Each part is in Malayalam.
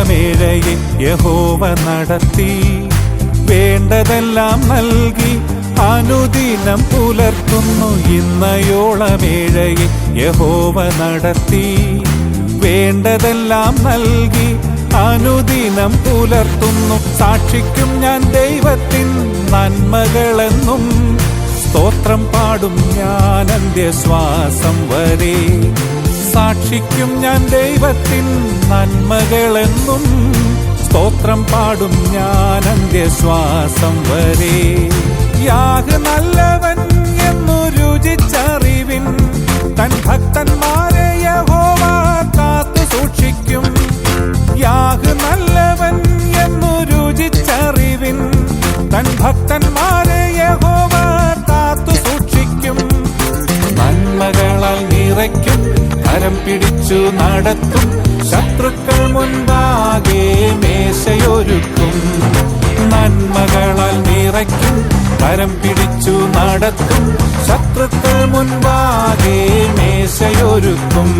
ഇന്നയോളമേഴയെ യഹോവ നടത്തി. വേണ്ടതെല്ലാം നൽകി അനുദിനം പുലർത്തുന്നു. ഇന്നയോളമേഴയെ യഹോവ നടത്തി. വേണ്ടതെല്ലാം നൽകി അനുദിനം പുലർത്തുന്നു. സാക്ഷിക്കും ഞാൻ ദൈവത്തിൻ നന്മകളെന്നും. സ്തോത്രം പാടും ഞാൻ അന്ത്യശ്വാസം വരെ. സാക്ഷിക്കും ഞാൻ ദൈവത്തിൻ നന്മകളെന്നും. സ്തോത്രം പാടും ഞാൻ അന്ത്യശ്വാസം വരെ. യാഹ് നല്ലവൻ എന്നു രുചിച്ചറിവിൻ. തൻ ഭക്തന്മാരെ യഹോവ കാത്തു സൂക്ഷിക്കും. യാഹ് നല്ലവൻ എന്നു രുചിച്ചറിവിൻ. തൻ ഭക്തന്മാരെ യഹോവ കാത്തു സൂക്ഷിക്കും. നന്മകളാൽ നിറയ്ക്കും, കരം പിടിച്ചു നടത്തും. ശത്രുക്കൾ മുൻപാകെ മേശയൊരുക്കും. നന്മകളാൽ നിറയ്ക്കും, കരം പിടിച്ചു നടത്തും. ശത്രുക്കൾ മുൻപാകെ മേശയൊരുക്കും.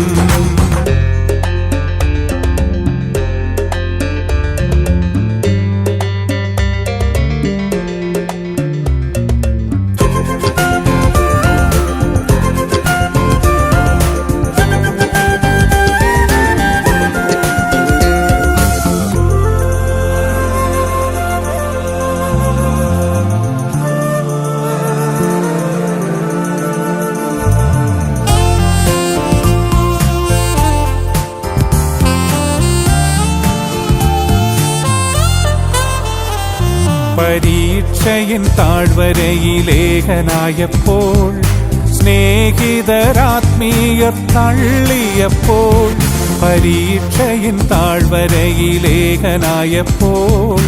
പരീക്ഷയിൻ താഴ്വരയിലേഖനായപ്പോൾ, സ്നേഹിതരാത്മീയർ തള്ളിയപ്പോൾ. പരീക്ഷയിൻ താഴ്വരയിലേഖനായപ്പോൾ,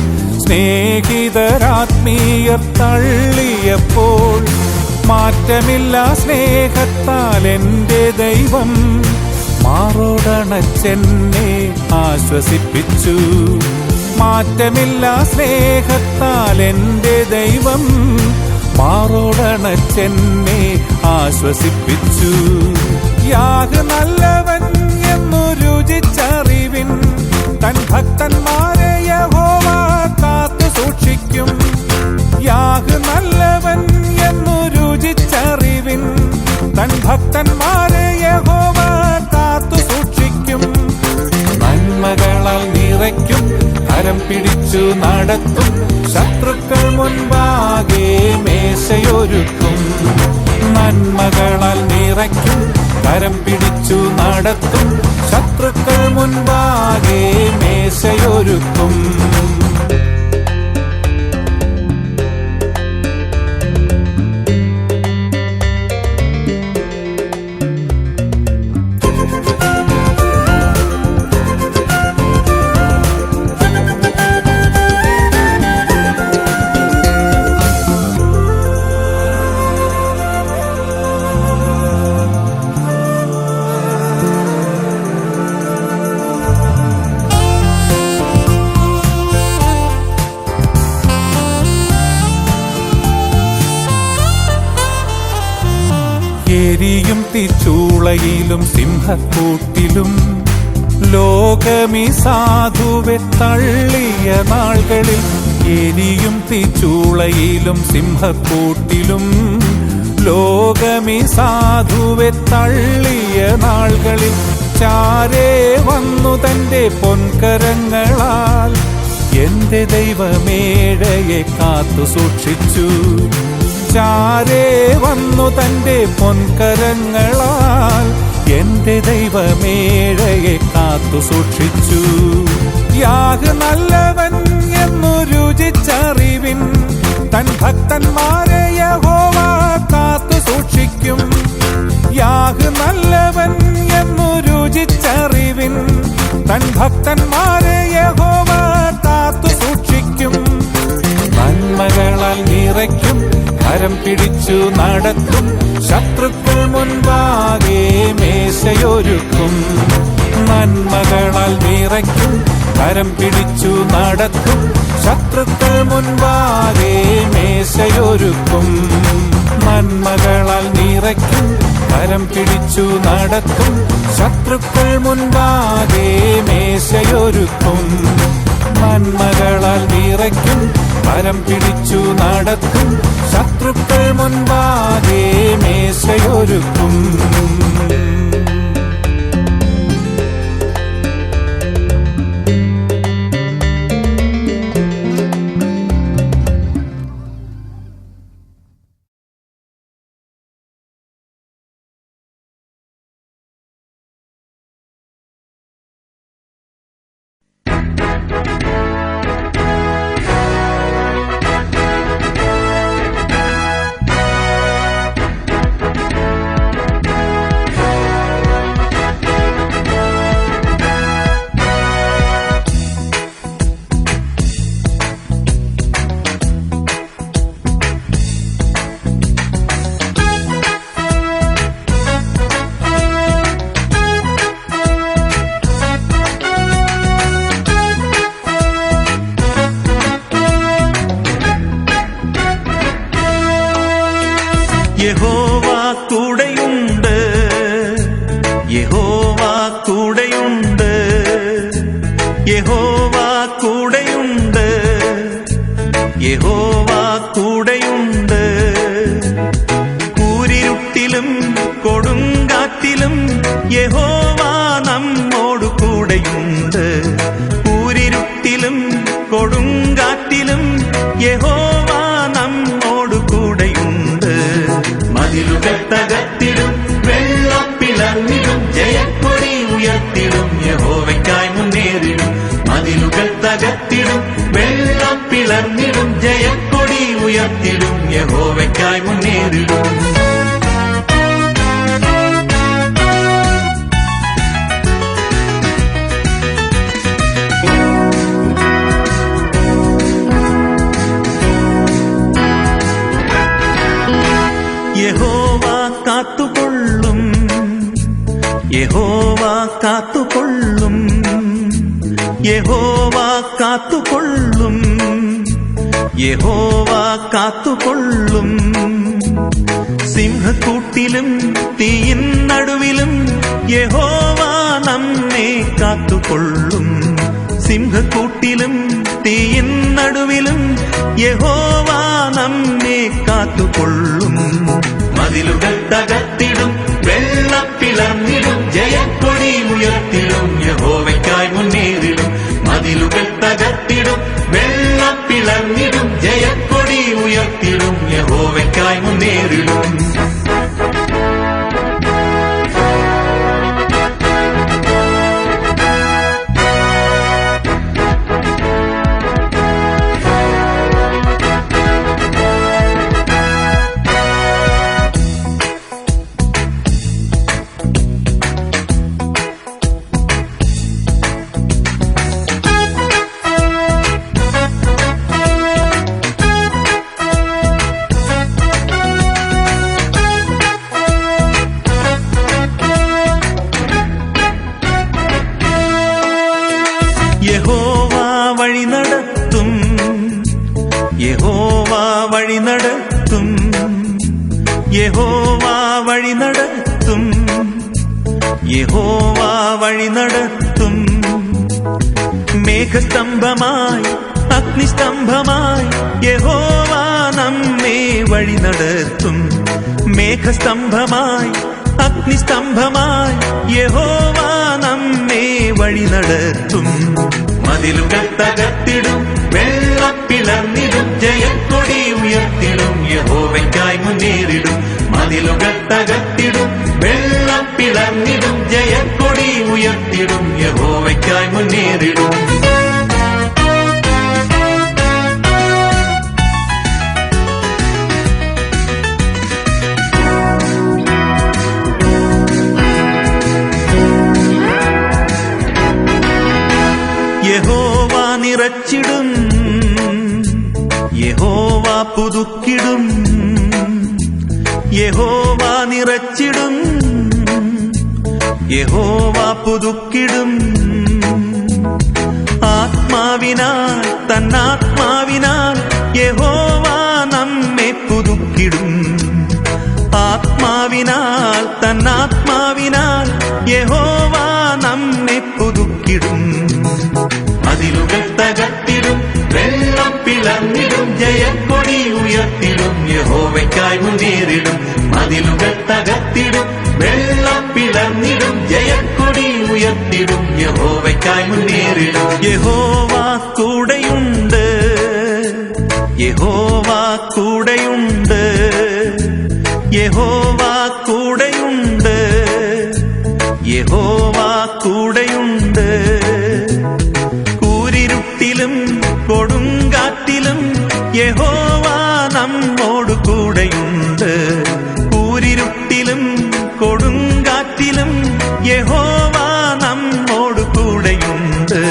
സ്നേഹിതരാത്മീയർ തള്ളിയപ്പോൾ. മാറ്റമില്ല സ്നേഹത്താൽ എൻ്റെ ദൈവം മാറോടണച്ചെന്നെ ആശ്വസിപ്പിച്ചു. മാറ്റമില്ല സ്നേഹത്താൽ എൻ്റെ ദൈവം മാറോടണച്ചെന്നെ ആശ്വസിപ്പിച്ചു. യാഹ് നല്ലവൻ എന്നു രുചിച്ചറിവിൻ. തൻ ഭക്തന്മാരെ യഹോവ കാത്തു സൂക്ഷിക്കും. യാഹ് നല്ലവൻ എന്നു രുചിച്ചറിവിൻ. തൻ ഭക്തന്മാരെ യഹോവ കാത്തു സൂക്ഷിക്കും. നന്മകളാൽ നിറയ്ക്കും, കരം പിടിച്ചു നടത്തും. ശത്രുക്കൾ മുൻപാകെ മേശയൊരുക്കും. നന്മകളാൽ നിറയ്ക്കും, കരം പിടിച്ചു നടത്തും. ശത്രുക്കൾ മുൻപാകെ മേശയൊരുക്കും. എരിയും തീച്ചൂളയിലും സിംഹക്കൂട്ടിലും ലോകമീ സാധുവെ തള്ളിയ നാളുകളിൽ. എരിയും തീച്ചൂളയിലും സിംഹക്കൂട്ടിലും ലോകമീ സാധുവെ തള്ളിയ നാളുകളിൽ. ചാരേ വന്നു തന്റെ പൊൻകരങ്ങളാൽ എന്റെ ദൈവമേഴയെ കാത്തു സൂക്ഷിച്ചു. ചാരേ വന്നു തന്റെ പൊൻകരങ്ങളാൽ എന്റെ ദൈവമേഴയെ കാത്തു സൂക്ഷിച്ചു. യാഹ് നല്ലവൻ എന്നു രുചിച്ചറിവിൻ. തൻ ഭക്തന്മാരെ യഹോവ കാത്തു സൂക്ഷിക്കും. യാഹ് നല്ലവൻ എന്നു രുചിച്ചറിവിൻ. തൻ ഭക്തന്മാരെ യഹോവ കാത്തു സൂക്ഷിക്കും. നന്മകളാൽ നിറയ്ക്കും, കരം പിടിച്ചു നടത്തും. ശത്രുക്കൾ മുൻപാകെ മേശയൊരുക്കും. നന്മകളാൽ നിറയ്ക്കും, കരം പിടിച്ചു നടത്തും. ശത്രുക്കൾ മുൻപാകെ മേശയൊരുക്കും. നന്മകളാൽ നിറയ്ക്കും, കരം പിടിച്ചു നടത്തും. ശത്രുക്കൾ മുൻപാകെ മേശയൊരുക്കും. നന്മകളാൽ നിറയ്ക്കും, കരം പിടിച്ചു നടത്തും. ശത്രുക്കൾ മുൻപാകെ മേശയൊരുക്കും. യഹോവ കൂടെയുണ്ട്, യഹോവ കൂടെയുണ്ട്, യഹോവ കൂടെയുണ്ട്, യഹോവ കൂടെയുണ്ട്. കൂരിരുട്ടിലും കൊടുങ്കാറ്റിലും യഹോവ നമ്മോടു കൂടെയുണ്ട്. കൂരിരുട്ടിലും കൊടുങ്കാറ്റിലും യഹോവ നമ്മോടു കൂടെയുണ്ട്. മതിലുകൾ തകർത്തിടും, വെള്ളം പിളർന്നിടും, ജയക്കൊടി ഉയർത്തിടും, യഹോവയ്ക്കായി മുന്നേറിടും. മതിലുകൾ തകർത്തിടും, വെള്ളം പിളർന്നിടും, ജയക്കൊടി ഉയർത്തിടും, യഹോവയ്ക്കായി മുന്നേറിടും. യഹോവ കാത്തുകൊള്ളും, യഹോവ കാത്തുകൊള്ളും, യഹോവ കാത്തുകൊള്ളും, യഹോവ കാത്തുകൊള്ളും. സിംഹക്കൂട്ടിലും തീയിൻ നടുവിലും യഹോവ നമ്മെ കാത്തുകൊള്ളും. സിംഹക്കൂട്ടിലും തീയിൻ നടുവിലും യഹോവ നമ്മെ കാത്തുകൊള്ളും. മതിലുകൾ തകർത്തിടും, വെള്ളം പിളർന്നിടും, ജയക്കൊടി ഉയർത്തിടും, യഹോവയ്ക്കായി മുന്നേറിടും. മതിലുകൾ തകർത്തിടും, വെള്ളം പിളർന്നിടും, ജയക്കൊടി ഉയർത്തിടും, യഹോവയ്ക്കായി മുന്നേറിടും. യഹോവ വഴി നടത്തും, യഹോവ വഴി നടത്തും, യഹോവ വഴി നടത്തും, യഹോവ വഴി നടത്തും. മേഘസ്തംഭമായി അഗ്നിസ്തംഭമായി യഹോവ നമ്മെ വഴി നടത്തും. മേഘസ്തംഭമായി അഗ്നിസ്തംഭമായി യഹോവ നമ്മെ വഴി നടത്തും. മതിലുകൾ തകർത്തിടും, വെള്ളം പിളർന്നിടും, ജയക്കൊടി ഉയർത്തിടും, യഹോവയ്ക്കായി മുന്നേറിടും. മതിലുകൾ തകർത്തിടും, വെള്ളം പിളർന്നിടും, ജയക്കൊടി ഉയർത്തിടും, യഹോവയ്ക്കായി മുന്നേറിടും. യഹോവ നിറച്ചിടും, യഹോവ പുതുക്കിടും, യഹോവ നിറച്ചിടും, യഹോവ പുതുക്കിടും. ആത്മാവിനാൽ തന്നാത്മാവിനാൽ യഹോവ നമ്മെ പുതുക്കിടും. ആത്മാവിനാൽ തൻ യഹോവ നമ്മെ പുതുക്കിടും. മതിലുകൾ തകർത്തിടും, വെള്ളം പിളർന്നിടും, ജയക്കൊടി ഉയർത്തിടും, യഹോവയ്ക്കായി മുന്നേറിടും. മതിലുകൾ തകർത്തിടും, വെള്ളം പിളർന്നിടും, ജയക്കൊടി ഉയർത്തിടും, യഹോവയ്ക്കായി മുന്നേറിടും. യഹോവ കൂടെയുണ്ട്, യഹോവ കൂടെയുണ്ട്, യഹോവ കൂടെയുണ്ട്, യഹോവ കൂടെയുണ്ട്. കൂരിരുട്ടിലും കൊടുങ്കാറ്റിലും യഹോവ നമ്മോട് കൂടെയുണ്ട്. കൂരിരുട്ടിലും കൊടുങ്കാറ്റിലും യഹോവ നമ്മോട് കൂടെയുണ്ട്.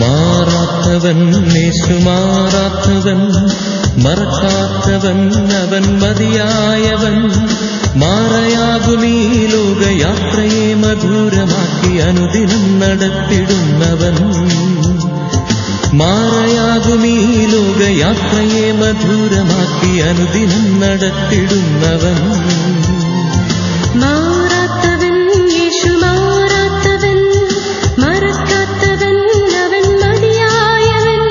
മാറാത്തവൻ യേശു മാറാത്തവൻ, മറക്കാത്തവൻ അവൻ മതിയായവൻ. മാറയാകുമീ ലോകയാത്രയെ മധുരമാക്കി അനുദിനം നടത്തിടുന്നവൻ. മാറയാകുമീ ലോകയാത്രയെ മധുരമാക്കി അനുദിനം നടത്തിടുന്നവൻ. മാറാത്തവൻ യേശു മാറാത്തവൻ, മറക്കാത്തവൻ അവൻ മതിയായവൻ.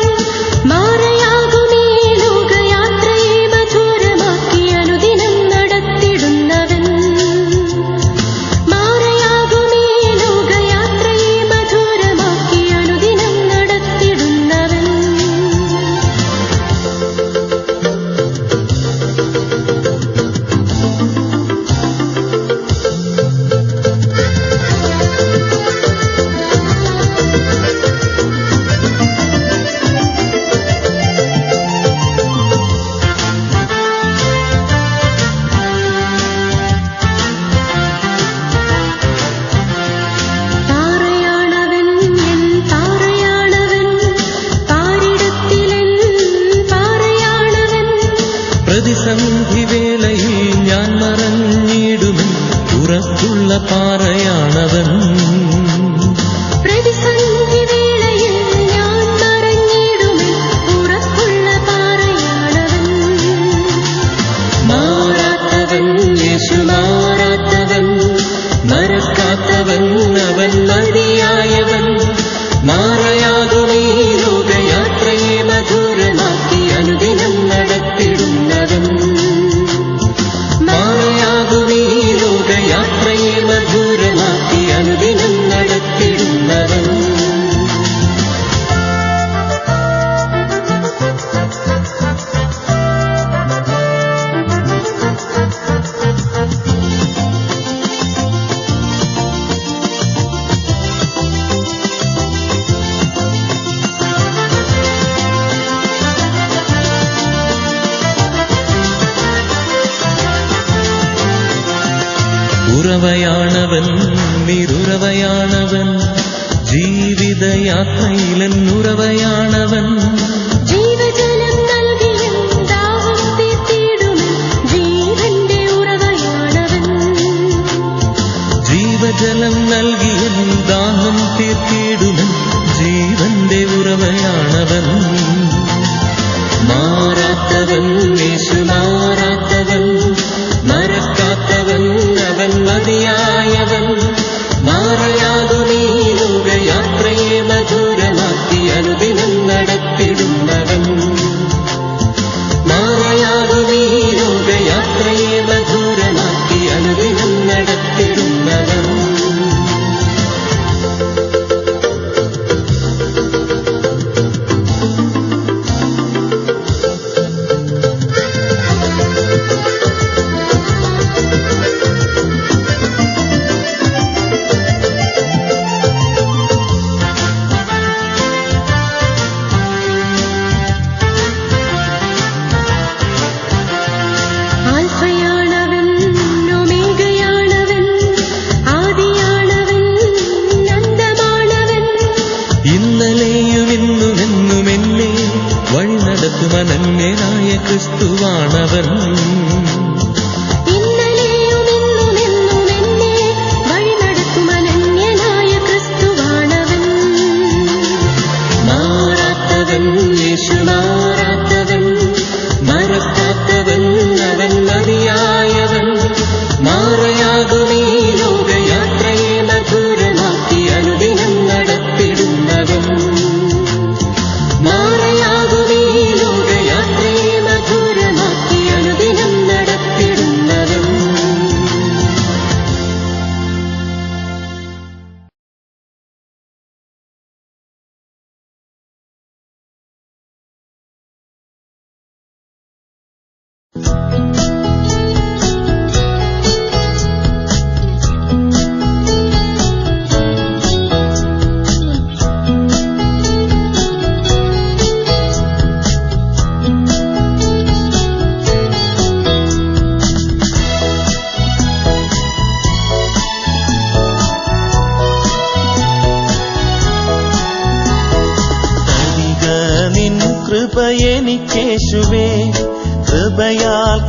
മാറയാകുമീ ലോകയാത്രയെ മധുരമാക്കി അനുദിനം നടത്തിടുന്നവൻ. മാറയാകുമീ ലോകയാത്രയെ മധുരമാക്കി അനുദിനം നടത്തിടുന്നവൻ. പ്രതിസന്ധിവേളയിൽ ഞാൻ മറഞ്ഞിടുമെൻ ഉറപ്പുള്ള പാറയാണവൻ. പ്രതിസന്ധിവേളയിൽ ഞാൻ മറഞ്ഞിടുമെൻ ഉറപ്പുള്ള പാറയാണവൻ. മാറാത്തവൻ യേശു മാറാത്തവൻ, മറക്കാത്തവൻ അവൻ മതിയായവൻ. മാറയാകുമീ ലോകയാത്രയെ മധുരമാക്കി അനുദിനം നടത്തിടുന്നവൻ. മാറയാകുമീ ലോകയാത്രയെ മധുരമാക്കി അനുദിനം നടത്തിടുന്നവൻ. ഉറവയാണവൻ, നിരുറവയാണവൻ, ജീവിതയാത്രയിലെന്നുറവയാണവൻ. ജീവജലം നൽകിയും ദാഹം തീർത്തിടുമെൻ ജീവന്റെ ഉറവയാണവൻ. ജീവജലം നൽകിയും ദാഹം തീർത്തിടുമെൻ ജീവന്റെ ഉറവയാണവൻ. മാറാത്തവൻ യേശു മാറാത്തവൻ, മറക്കാത്തവൻ അവൻ മതിയായവൻ. മാറയാകുമീ ലോകയാത്രയെ മധുരമാക്കി അനുദിനം നടത്തിടുന്നവൻ. മാറയാകുമീ ലോകയാത്രയെ മധുരമാക്കി അനുദിനം നടത്തിടുന്നവൻ. നടത്തുമനന്യനായ ക്രിസ്തുവാണവൻ. ഇന്നലെയും ഇന്നും എന്നും എന്നെ വഴി നടത്തുമനന്യനായ ക്രിസ്തുവാണവൻ. മാറാത്തവൻ യേശു മാറാത്തവൻ, മറക്കാത്തവൻ അവൻ മതിയായവൻ. മാറയാകുമീ ലോകയാത്രയെ മധുരമാക്കി അനുദിനം നടത്തിടുന്നവൻ. മാറയാകുമീ ലോകയാത്രയെ മധുരമാക്കി അനുദിനം നടത്തിടുന്നവൻ. എനിക്കേശുവേ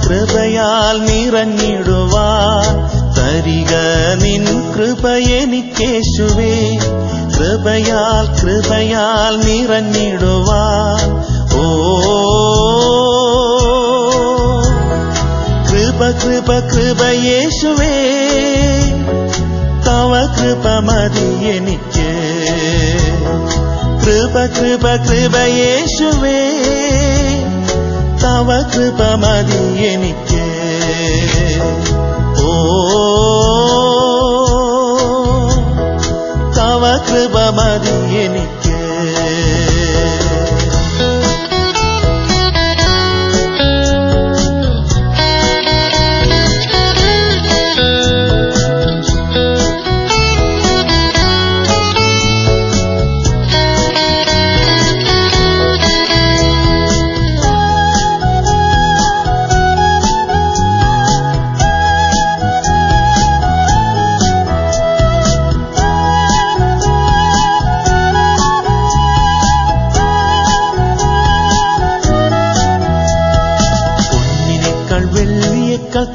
കൃപയാൽ നിറഞ്ഞിടുവാൻ തരിക നിൻ കൃപ എനിക്കേശുവേ കൃപയാൽ നിറഞ്ഞിടുവാൻ. ഓ കൃപ യേശുവേ തവ കൃപ മതി എനിക്ക്. കൃപ യേശുവേ തവ കൃപ മതി എനിക്ക്. ഓ തവ കൃപ മതി എനിക്ക്.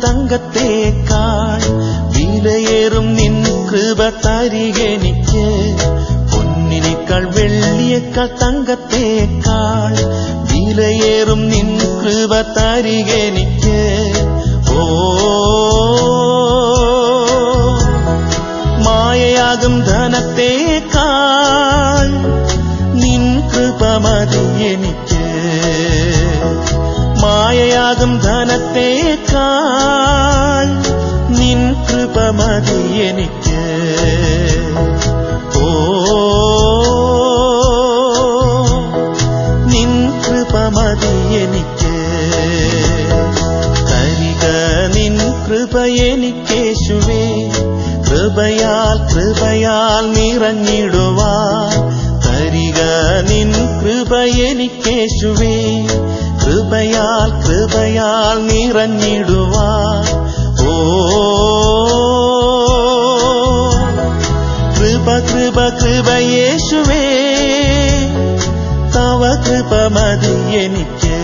തങ്കത്തേക്കാൾ വിലയേറും നിൻ കൃപ തരികെനിക്ക്. പൊന്നിനേക്കാൾ വെള്ളിയേക്കാൾ തങ്കത്തേക്കാൾ വിലയേറും നിൻ കൃപ തരികെനിക്ക്. ഓ മായയാകും ധനത്തേക്കാൾ നിൻ കൃപ മതി എനിക്ക്. മായയാകും ധനത്തേക്കാൾ നിൻ കൃപ മതി എനിക്ക്. ഓ നിൻ കൃപ മതി എനിക്ക്. തരിക നിൻ കൃപ എനിക്കേശുവേ കൃപയാൽ നിറഞ്ഞിടുവാൻ. തരിക നിൻ കൃപ എനിക്കേശുവേ കൃപയാൽ നിറഞ്ഞിടുവാൻ. ഓ കൃപ യേശുവേ തവ കൃപ മതി എനിക്ക്.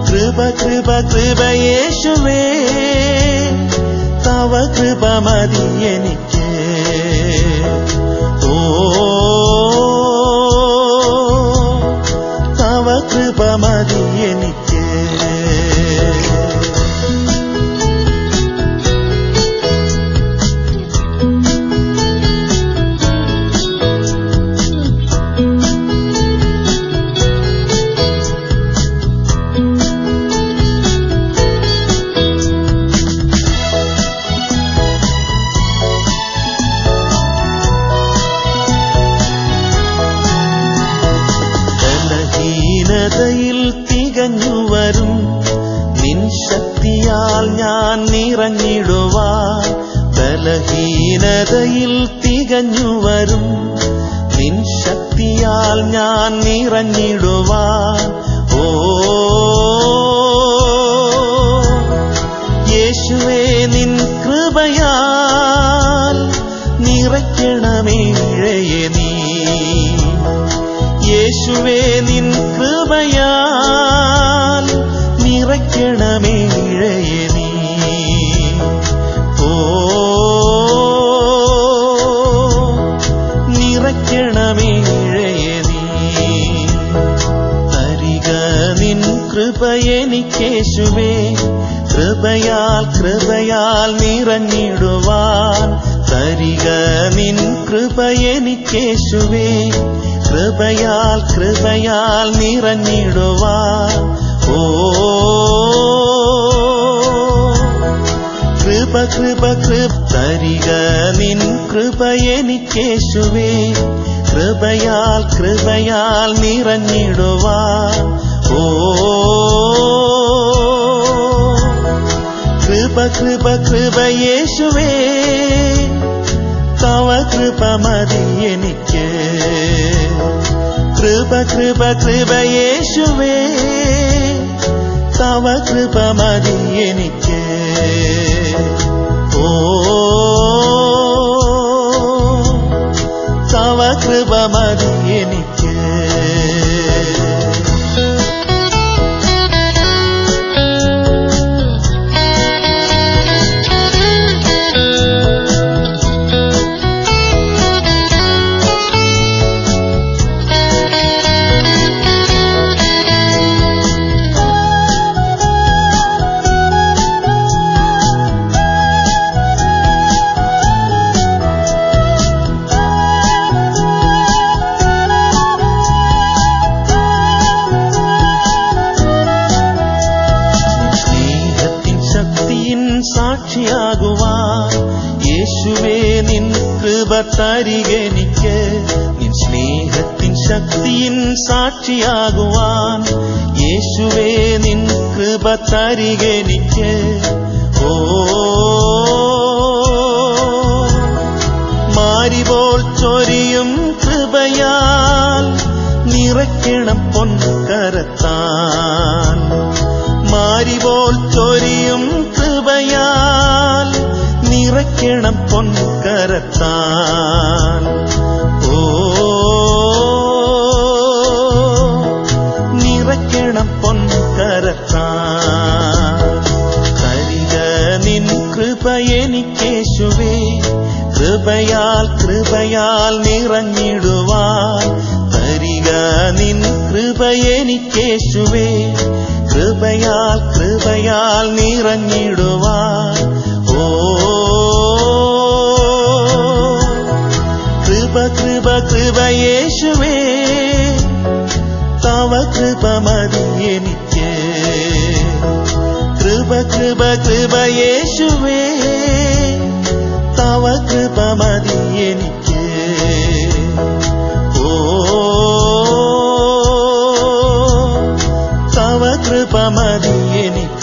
കൃപ യേശുവേ തവ കൃപ മതി എനിക്ക്. ഓ തവ കൃപ മതി എനിക്ക്. ബലഹീനതയിൽ തികഞ്ഞുവരും നിൻ ശക്തിയാൽ ഞാൻ നിറഞ്ഞിടുവാൻ. ബലഹീനതയിൽ തികഞ്ഞുവരും നിൻ ശക്തിയാൽ ഞാൻ നിറഞ്ഞിടുവാൻ. ഓ യേശുവേ നിൻ കൃപയാൽ നിറയ്ക്കണമേ ഇഴയെ നീ. യേശുവേ നിൻ കൃപയാൽ നിറയ്ക്കണമേ ഇഴയെ നീ. ഓ നിറയ്ക്കണമേ ഇഴയെ നീ. തരിക നിൻ കൃപ എനിക്കേശുവേ, കൃപയാൽ കൃപയാൽ നിറഞ്ഞിടുവാൻ. തരിക നിൻ കൃപ എനിക്കേശുവേ, കൃപയാൽ കൃപയാൽ നിറഞ്ഞിടുവാൻ. ഓ കൃപ കൃപ കൃപ തരിക നിൻ കൃപ എനിക്കേശുവേ, കൃപയാൽ കൃപയാൽ നിറഞ്ഞിടുവാൻ. ഓ കൃപ കൃപ കൃപ യേശുവേ, തവ കൃപ മതി എനിക്ക്. കൃപ കൃപ കൃപ യേശുവേ, തവ കൃപ മതി എനിക്ക്. ഓ തവ കൃപ മതി എനിക്ക്. സാക്ഷിയാകുവാൻ യേശുവേ നിൻ കൃപ തരികെനിക്ക്. നിൻ സ്നേഹത്തിൻ ശക്തിയിൻ സാക്ഷിയാകുവാൻ യേശുവേ നിൻ കൃപ തരികെനിക്ക്. ഓ മാരിപോൽ ചൊരിയും കൃപയാൽ നിറയ്ക്കണം പൊൻകരത്താൽ. മാരിപോൽ ചൊരിയും കൃപയാൽ നിറയ്ക്കണം പൊൻകരത്താൽ. ഓ നിറയ്ക്കണം പൊൻകരത്താൽ. തരിക നിൻ കൃപ എനിക്കേശുവേ, കൃപയാൽ കൃപയാൽ നിറഞ്ഞിടുവാൻ. തരിക നിൻ കൃപ എനിക്കേശുവേ, കൃപയാൽ കൃപയാൽ നിറഞ്ഞിടുവാൻ. ഓ കൃപ കൃപ കൃപ യേശുവേ, തവ കൃപ മതി എനിക്ക്. കൃപ കൃപ കൃപ യേശുവേ, തവ കൃപ മതി എനിക്ക്. ഓ തവ കൃപ മതി എനിക്ക്.